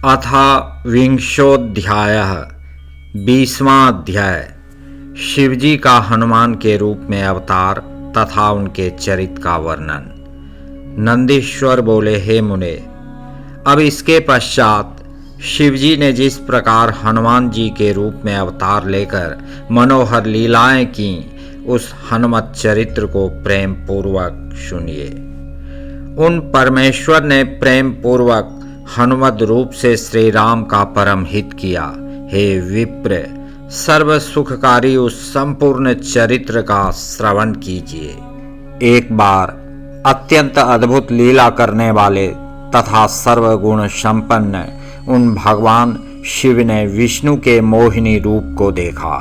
अथ विंशोऽध्यायः 20वां अध्याय। शिवजी का हनुमान के रूप में अवतार तथा उनके चरित्र का वर्णन। नंदीश्वर बोले, हे मुने, अब इसके पश्चात शिवजी ने जिस प्रकार हनुमान जी के रूप में अवतार लेकर मनोहर लीलाएं की, उस हनुमत चरित्र को प्रेम पूर्वक सुनिए। उन परमेश्वर ने प्रेम पूर्वक हनुमत रूप से श्री राम का परम हित किया। हे विप्र, सर्व सुखकारी उस संपूर्ण चरित्र का श्रवण कीजिए। एक बार अत्यंत अद्भुत लीला करने वाले तथा सर्वगुण संपन्न उन भगवान शिव ने विष्णु के मोहिनी रूप को देखा।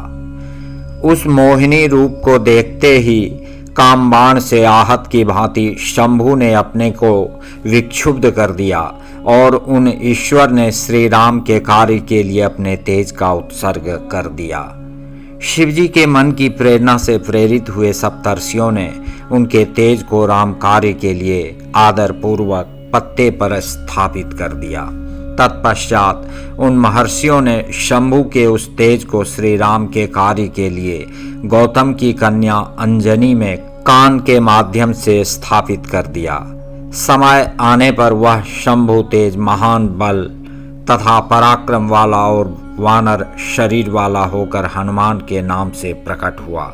उस मोहिनी रूप को देखते ही कामबाण से आहत की भांति शंभु ने अपने को विक्षुब्ध कर दिया और उन ईश्वर ने श्री राम के कार्य के लिए अपने तेज का उत्सर्ग कर दिया। शिवजी के मन की प्रेरणा से प्रेरित हुए सप्तर्षियों ने उनके तेज को राम कार्य के लिए आदर पूर्वक पत्ते पर स्थापित कर दिया। तत्पश्चात उन महर्षियों ने शंभु के उस तेज को श्री राम के कार्य के लिए गौतम की कन्या अंजनी में कान के माध्यम से स्थापित कर दिया। समय आने पर वह शंभु तेज महान बल तथा पराक्रम वाला और वानर शरीर वाला होकर हनुमान के नाम से प्रकट हुआ।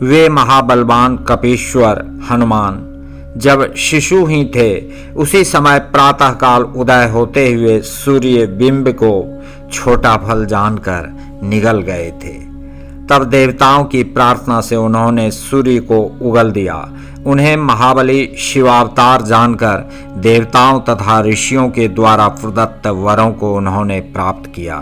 वे महाबलवान कपीश्वर हनुमान जब शिशु ही थे, उसी समय प्रातःकाल उदय होते हुए सूर्य बिंब को छोटा फल जानकर निगल गए थे। तब देवताओं की प्रार्थना से उन्होंने सूर्य को उगल दिया। उन्हें महाबली शिवावतार जानकर देवताओं तथा ऋषियों के द्वारा प्रदत्त वरों को उन्होंने प्राप्त किया।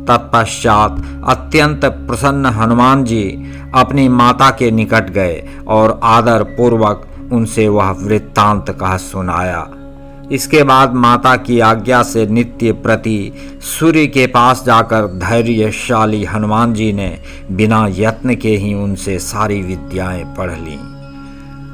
तत्पश्चात अत्यंत प्रसन्न हनुमान जी अपनी माता के निकट गए और आदर पूर्वक उनसे वह वृत्तांत कह सुनाया। इसके बाद माता की आज्ञा से नित्य प्रति सूर्य के पास जाकर धैर्यशाली हनुमान जी ने बिना यत्न के ही उनसे सारी विद्याएं पढ़ लीं।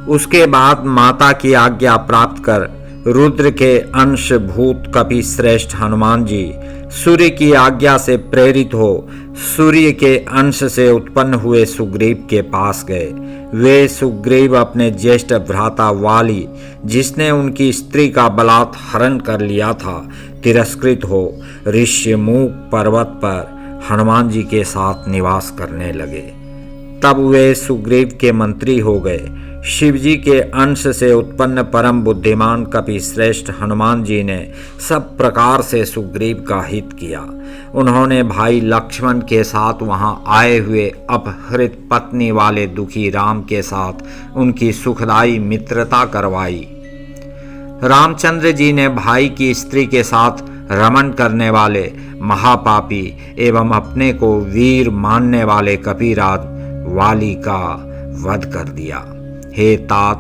उसके बाद माता की आज्ञा प्राप्त कर रुद्र के अंश भूत कपि श्रेष्ठ हनुमान जी सूर्य की आज्ञा से प्रेरित हो सूर्य के अंश से उत्पन्न हुए सुग्रीव के पास गए। वे सुग्रीव अपने ज्येष्ठ भ्राता वाली, जिसने उनकी स्त्री का बलात् हरण कर लिया था, तिरस्कृत हो ऋष्यमूक पर्वत पर हनुमान जी के साथ निवास करने लगे। तब वे सुग्रीव के मंत्री हो गए। शिवजी के अंश से उत्पन्न परम बुद्धिमान कपि श्रेष्ठ हनुमान जी ने सब प्रकार से सुग्रीव का हित किया। उन्होंने भाई लक्ष्मण के साथ वहां आए हुए अपहृत पत्नी वाले दुखी राम के साथ उनकी सुखदायी मित्रता करवाई। रामचंद्र जी ने भाई की स्त्री के साथ रमण करने वाले महापापी एवं अपने को वीर मानने वाले कपिराज वाली का वध कर दिया। हे तात,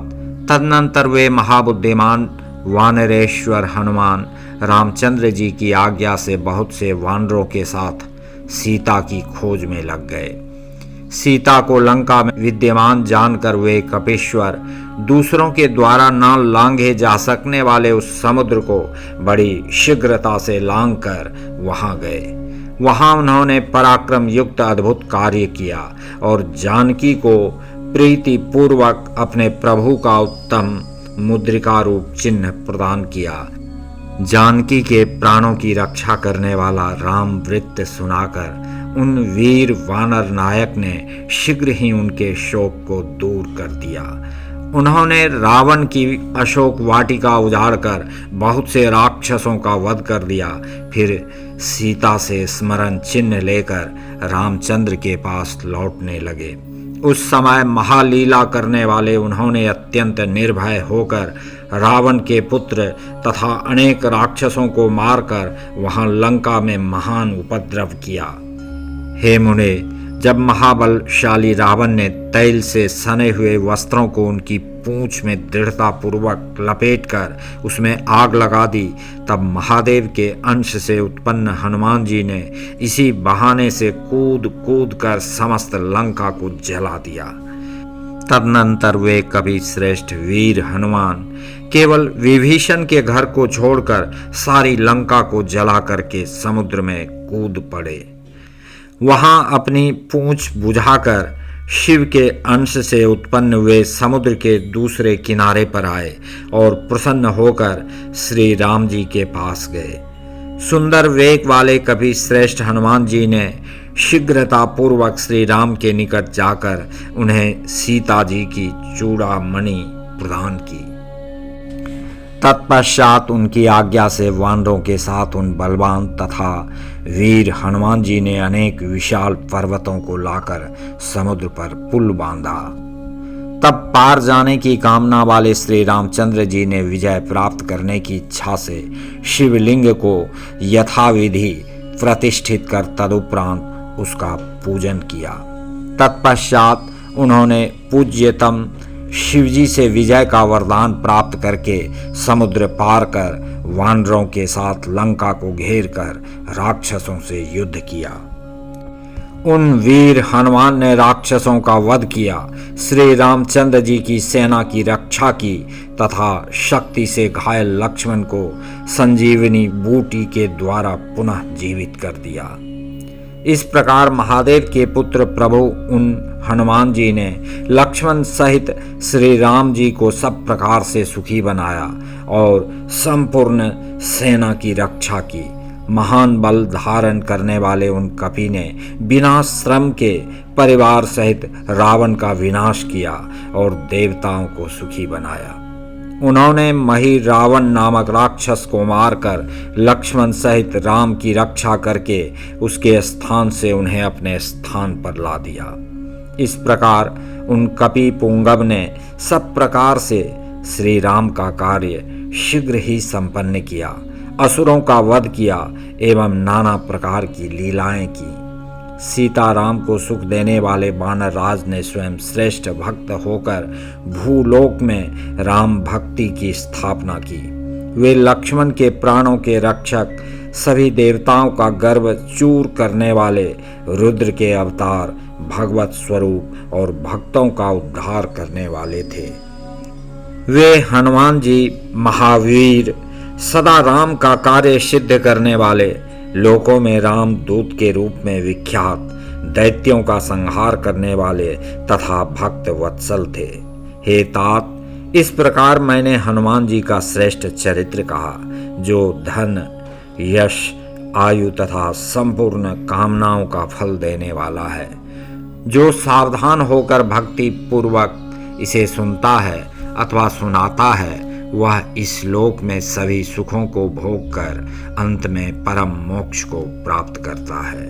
तदनंतर वे महाबुद्धिमान वानरेश्वर हनुमान रामचंद्र जी की आज्ञा से बहुत से वानरों के साथ सीता की खोज में लग गए। सीता को लंका में विद्यमान जानकर वे कपीश्वर दूसरों के द्वारा न लांघे जा सकने वाले उस समुद्र को बड़ी शीघ्रता से लांघ कर वहां गए। वहां उन्होंने पराक्रम युक्त अद्भुत कार्य किया और जानकी को प्रीति पूर्वक अपने प्रभु का उत्तम मुद्रिका रूप चिन्ह प्रदान किया। जानकी के प्राणों की रक्षा करने वाला राम वृत्त सुनाकर उन वीर वानर नायक ने शीघ्र ही उनके शोक को दूर कर दिया। उन्होंने रावण की अशोक वाटिका उजाड़कर बहुत से राक्षसों का वध कर दिया। फिर सीता से स्मरण चिन्ह लेकर रामचंद्र के पास लौटने लगे। उस समय महालीला करने वाले उन्होंने अत्यंत निर्भय होकर रावण के पुत्र तथा अनेक राक्षसों को मारकर वहां लंका में महान उपद्रव किया। हे मुने, जब महाबलशाली रावण ने तैल से सने हुए वस्त्रों को उनकी पूंछ में दृढ़ता पूर्वक लपेटकर उसमें आग लगा दी, तब महादेव के अंश से उत्पन्न हनुमान जी ने इसी बहाने से कूद कूद कर समस्त लंका को जला दिया। तदनंतर वे कवि श्रेष्ठ वीर हनुमान केवल विभीषण के घर को छोड़कर सारी लंका को जला करके समुद्र में कूद पड़े। वहां अपनी पूंछ बुझाकर शिव के अंश से उत्पन्न वे समुद्र के दूसरे किनारे पर आए और प्रसन्न होकर श्री राम जी के पास गए। सुंदर वेग वाले कवि श्रेष्ठ हनुमान जी ने शीघ्रता पूर्वक श्री राम के निकट जाकर उन्हें सीता जी की चूड़ामणि प्रदान की। तत्पश्चात उनकी आज्ञा से वानरों के साथ उन बलवान तथा वीर हनुमान जी ने अनेक विशाल पर्वतों को लाकर समुद्र पर पुल बांधा। तब पार जाने की कामना वाले श्री रामचंद्र जी ने विजय प्राप्त करने की इच्छा से शिवलिंग को यथाविधि प्रतिष्ठित कर तदुपरांत उसका पूजन किया। तत्पश्चात उन्होंने पूज्यतम शिवजी से विजय का वरदान प्राप्त करके समुद्र पार कर वानरों के साथ लंका को घेर कर राक्षसों से युद्ध किया। उन वीर हनुमान ने राक्षसों का वध किया, श्री रामचंद्र जी की सेना की रक्षा की तथा शक्ति से घायल लक्ष्मण को संजीवनी बूटी के द्वारा पुनः जीवित कर दिया। इस प्रकार महादेव के पुत्र प्रभु उन हनुमान जी ने लक्ष्मण सहित श्री राम जी को सब प्रकार से सुखी बनाया और संपूर्ण सेना की रक्षा की। महान बल धारण करने वाले उन कपि ने बिना श्रम के परिवार सहित रावण का विनाश किया और देवताओं को सुखी बनाया। उन्होंने मही रावण नामक राक्षस को मारकर लक्ष्मण सहित राम की रक्षा करके उसके स्थान से उन्हें अपने स्थान पर ला दिया। इस प्रकार उन कपि पुंगव ने सब प्रकार से श्री राम का कार्य शीघ्र ही संपन्न किया, असुरों का वध किया एवं नाना प्रकार की लीलाएं की। सीताराम को सुख देने वाले वानर राज ने स्वयं श्रेष्ठ भक्त होकर भूलोक में राम भक्ति की स्थापना की। वे लक्ष्मण के प्राणों के रक्षक, सभी देवताओं का गर्व चूर करने वाले रुद्र के अवतार, भगवत स्वरूप और भक्तों का उद्धार करने वाले थे। वे हनुमान जी महावीर, सदा राम का कार्य सिद्ध करने वाले, लोकों में राम दूत के रूप में विख्यात, दैत्यों का संहार करने वाले तथा भक्त वत्सल थे। हे तात, इस प्रकार मैंने हनुमान जी का श्रेष्ठ चरित्र कहा, जो धन, यश, आयु तथा संपूर्ण कामनाओं का फल देने वाला है। जो सावधान होकर भक्ति पूर्वक इसे सुनता है अथवा सुनाता है, वह इस लोक में सभी सुखों को भोग कर अंत में परम मोक्ष को प्राप्त करता है।